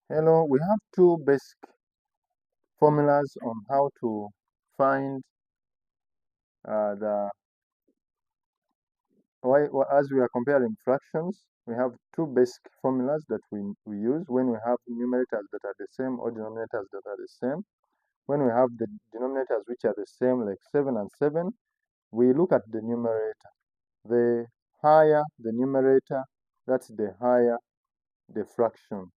Hello, we have two basic formulas on how to find the as we are comparing fractions. We have two basic formulas that we use when we have numerators that are the same or denominators that are the same. When we have the denominators which are the same, like 7 and 7, we look at the numerator. The higher the numerator, that's the higher the fraction.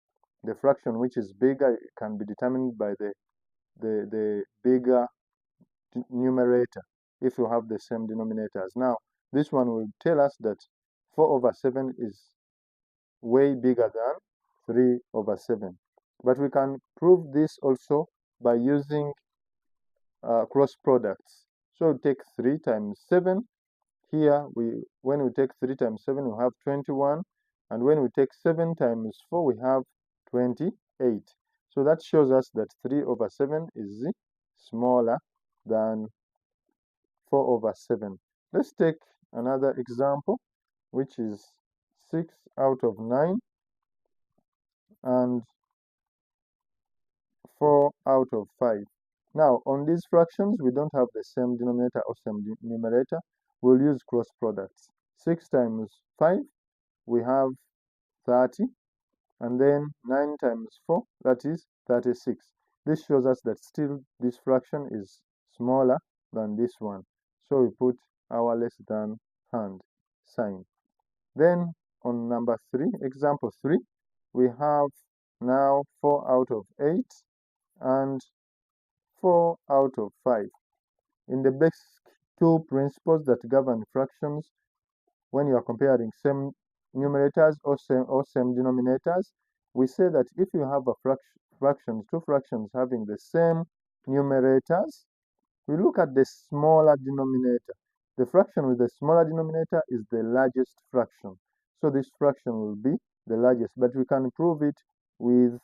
The fraction which is bigger can be determined by the bigger numerator if you have the same denominators. Now, this one will tell us that 4 over 7 is way bigger than 3 over 7. But we can prove this also by using cross products. So take 3 times 7. Here, when we take 3 times 7, we have 21. And when we take 7 times 4, we have 28. So that shows us that 3 over 7 is smaller than 4 over 7. Let's take another example, which is 6 out of 9 and 4 out of 5. Now, on these fractions, we don't have the same denominator or same numerator. We'll use cross products. 6 times 5, we have 30. And then 9 times 4, that is 36. This shows us that still this fraction is smaller than this one. So we put our less than hand sign. Then on number 3, example 3, we have now 4 out of 8 and 4 out of 5. In the basic two principles that govern fractions, when you are comparing same numerators or same denominators, we say that if you have two fractions having the same numerators, we look at the smaller denominator. The fraction with the smaller denominator is the largest fraction. So this fraction will be the largest, but we can prove it with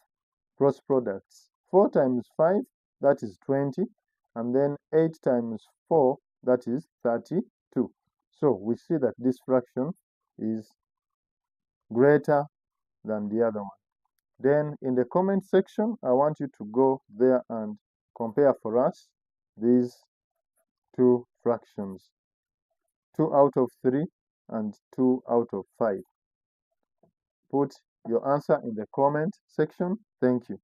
cross products. 4 times 5, that is 20, and then 8 times 4, that is 32. So we see that this fraction is greater than the other one. Then in the comment section, I want you to go there and compare for us these two fractions, 2 out of 3 and 2 out of 5. Put your answer in the comment section. Thank you.